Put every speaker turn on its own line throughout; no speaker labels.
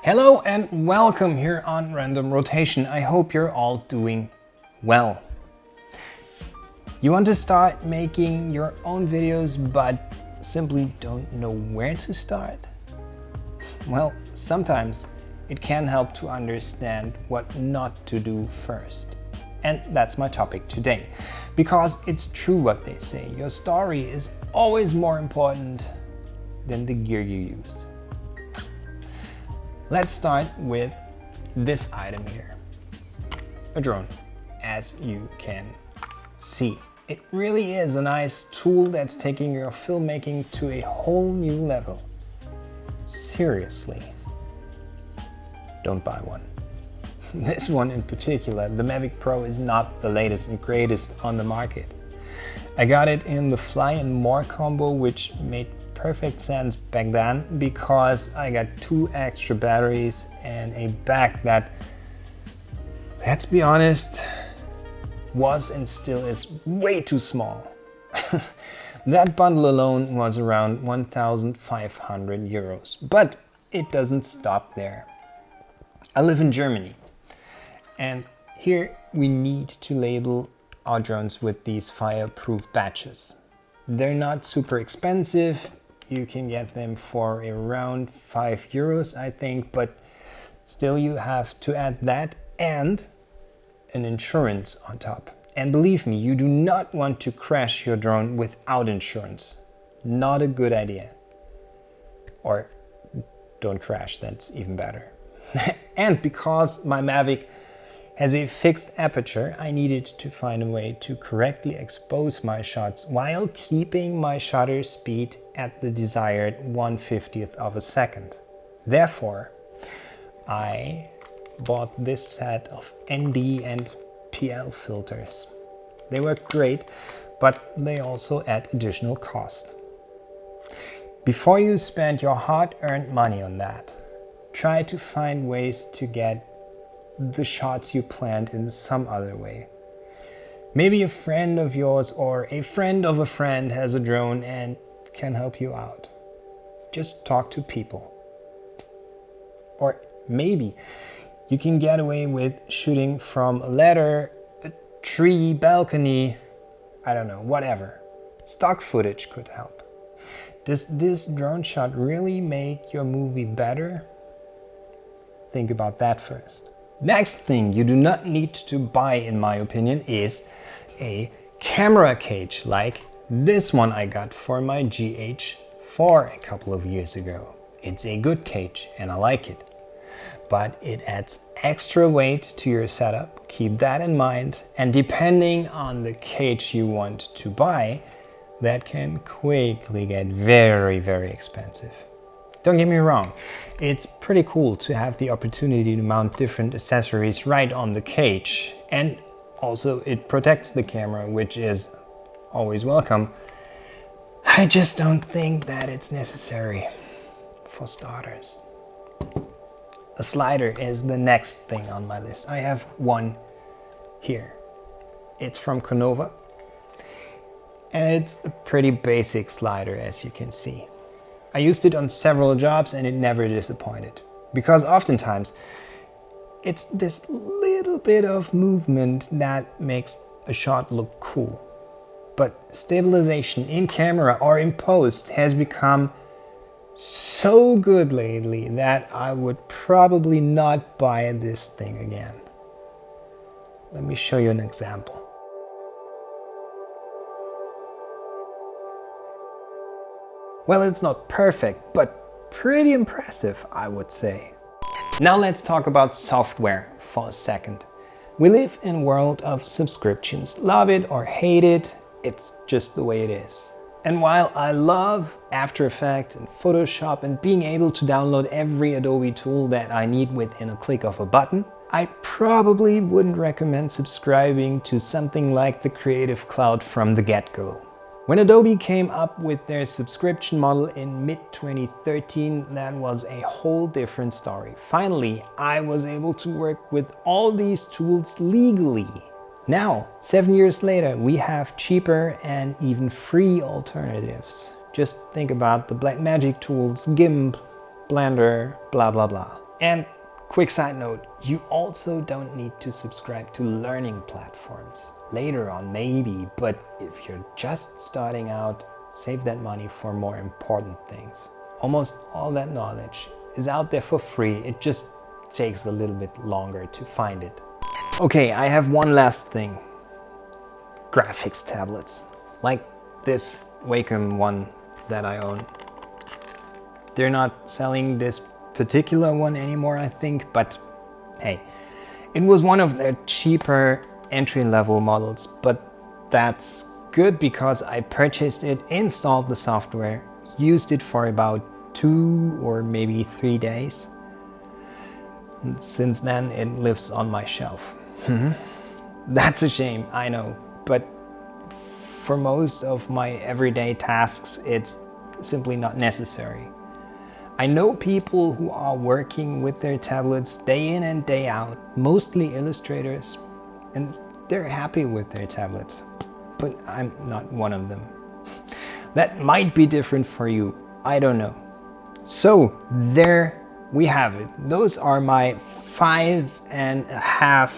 Hello and welcome here on Random Rotation. I hope you're all doing well. You want to start making your own videos but simply don't know where to start? Well, sometimes it can help to understand what not to do first. And that's my topic today. Because it's true what they say, your story is always more important than the gear you use. Let's start with this item here, a drone, as you can see. It really is a nice tool that's taking your filmmaking to a whole new level. Seriously, don't buy one. This one in particular, the Mavic Pro, is not the latest and greatest on the market. I got it in the Fly and More combo, which made perfect sense back then because I got 2 extra batteries and a back that, let's be honest, was and still is way too small. That bundle alone was around 1,500 euros, but it doesn't stop there. I live in Germany, and here we need to label our drones with these fireproof badges. They're not super expensive. You can get them for around 5 euros, I think, but still you have to add that and an insurance on top. And believe me, you do not want to crash your drone without insurance. Not a good idea. Or don't crash, that's even better. And because my Mavic has a fixed aperture, I needed to find a way to correctly expose my shots while keeping my shutter speed at the desired 1/50th of a second. Therefore, I bought this set of ND and PL filters. They work great, but they also add additional cost. Before you spend your hard-earned money on that, try to find ways to get the shots you planned in some other way. Maybe a friend of yours or a friend of a friend has a drone and can help you out. Just talk to people. Or maybe you can get away with shooting from a ladder, a tree, balcony, I don't know, whatever. Stock footage could help. Does this drone shot really make your movie better? Think about that first. Next thing you do not need to buy, in my opinion, is a camera cage like this one I got for my GH4 a couple of years ago. It's a good cage and I like it, but it adds extra weight to your setup. Keep that in mind, and depending on the cage you want to buy, that can quickly get very, very expensive. Don't get me wrong, it's pretty cool to have the opportunity to mount different accessories right on the cage, and also it protects the camera, which is always welcome. I just don't think that it's necessary for starters. A slider is the next thing on my list. I have one here. It's from Canova, and it's a pretty basic slider, as you can see. I used it on several jobs and it never disappointed. Because oftentimes it's this little bit of movement that makes a shot look cool. But stabilization in camera or in post has become so good lately that I would probably not buy this thing again. Let me show you an example. Well, it's not perfect, but pretty impressive, I would say. Now let's talk about software for a second. We live in a world of subscriptions. Love it or hate it, it's just the way it is. And while I love After Effects and Photoshop and being able to download every Adobe tool that I need within a click of a button, I probably wouldn't recommend subscribing to something like the Creative Cloud from the get-go. When Adobe came up with their subscription model in mid-2013, that was a whole different story. Finally, I was able to work with all these tools legally. Now, 7 years later, we have cheaper and even free alternatives. Just think about the Blackmagic tools, GIMP, Blender, blah blah blah. And quick side note, you also don't need to subscribe to learning platforms. Later on maybe, but if you're just starting out, save that money for more important things. Almost all that knowledge is out there for free. It just takes a little bit longer to find it. Okay, I have one last thing. Graphics tablets. Like this Wacom one that I own. They're not selling this particular one anymore, I think, but hey, it was one of their cheaper entry-level models, but that's good because I purchased it, installed the software, used it for about 2 or maybe 3 days. And since then, it lives on my shelf. That's a shame, I know, but for most of my everyday tasks, it's simply not necessary. I know people who are working with their tablets day in and day out, mostly illustrators, and they're happy with their tablets, but I'm not one of them. That might be different for you, I don't know. So there we have it. Those are my 5.5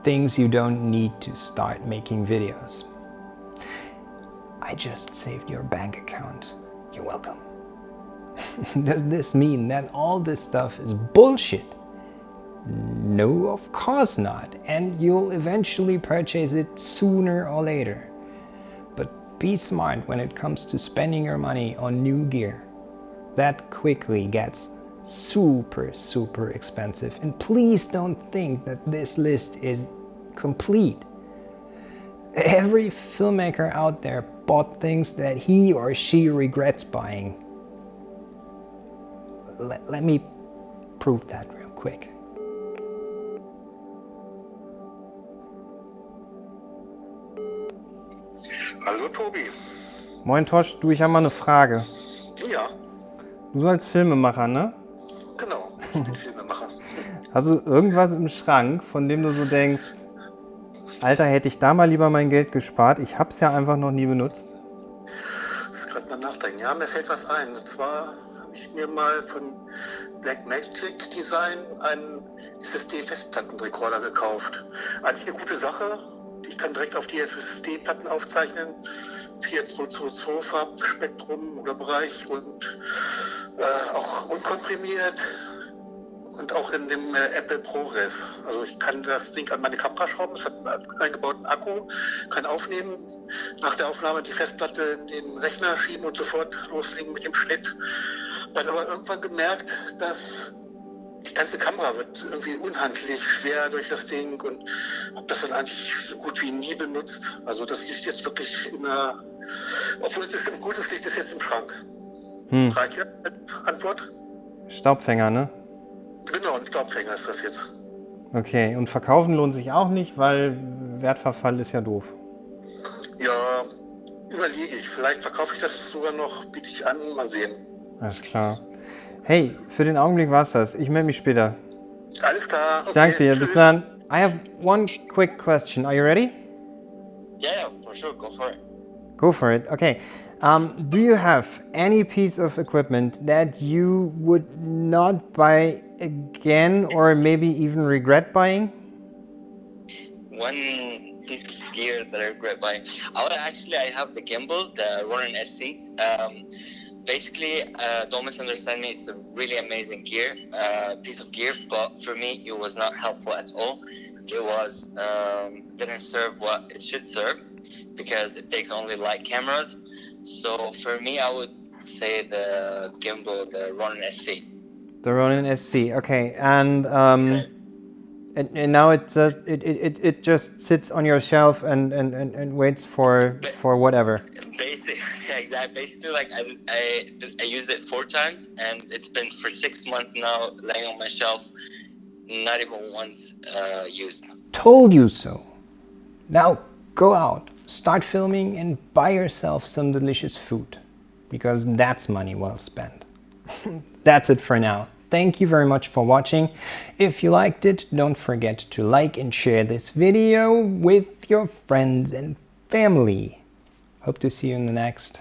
things you don't need to start making videos. I just saved your bank account. You're welcome. Does this mean that all this stuff is bullshit? No, of course not. And you'll eventually purchase it sooner or later. But be smart when it comes to spending your money on new gear. That quickly gets super expensive. And please don't think that this list is complete. Every filmmaker out there bought things that he or she regrets buying. Let me prove that real quick.
Hallo Tobi.
Moin Tosch, du, ich habe mal eine Frage.
Ja,
Du so als Filmemacher, ne?
genau. Ich bin Filmemacher.
Hast du irgendwas im Schrank, von dem du so denkst, Alter, hätte ich da mal lieber mein Geld gespart? Ich hab's ja einfach noch nie benutzt.
Ich muss gerade mal nachdenken. Ja, mir fällt was ein. Und zwar habe ich mir mal von Blackmagic Design einen SSD-Festplattenrekorder gekauft. Eigentlich eine gute Sache. Ich kann direkt auf die SSD-Platten aufzeichnen. 4222 Farbspektrum oder Bereich und auch unkomprimiert und auch in dem Apple ProRes. Also ich kann das Ding an meine Kamera schrauben, es hat einen eingebauten Akku, kann aufnehmen, nach der Aufnahme die Festplatte in den Rechner schieben und sofort loslegen mit dem Schnitt. Ich habe aber irgendwann gemerkt, dass die ganze Kamera wird irgendwie unhandlich schwer durch das Ding und habe das dann eigentlich so gut wie nie benutzt. Also das liegt jetzt wirklich in einer, obwohl es bestimmt gut ist, liegt es jetzt im Schrank. Reicht ja als Antwort?
Staubfänger, ne?
Genau, ein Staubfänger ist das jetzt.
Okay, und verkaufen lohnt sich auch nicht, weil Wertverfall ist ja doof.
Ja, überlege ich. Vielleicht verkaufe ich das sogar noch, biete ich an, mal sehen.
Alles klar. Hey, für den Augenblick war's das. Ich melde mich später.
Alles klar, okay.
Danke dir,
Tschüss.
bis dann. I have one quick question. Are you ready?
Yeah, for sure. Go for it.
Go for it. Okay. Do you have any piece of equipment that you would not buy again or maybe even regret buying?
One piece of gear that I regret buying. I have the gimbal, the Ronin ST. Basically, don't misunderstand me. It's a really amazing piece of gear, but for me, it was not helpful at all. It was didn't serve what it should serve because it takes only light cameras. So for me, I would say the gimbal, the Ronin SC.
The Ronin SC. Okay, and and now it just sits on your shelf and waits for whatever.
Basically, like I used it 4 times, and it's been for 6 months now, laying on my shelf, not even once used.
Told you so. Now go out, start filming and buy yourself some delicious food, because that's money well spent. That's it for now. Thank you very much for watching. If you liked it, don't forget to like and share this video with your friends and family. Hope to see you in the next.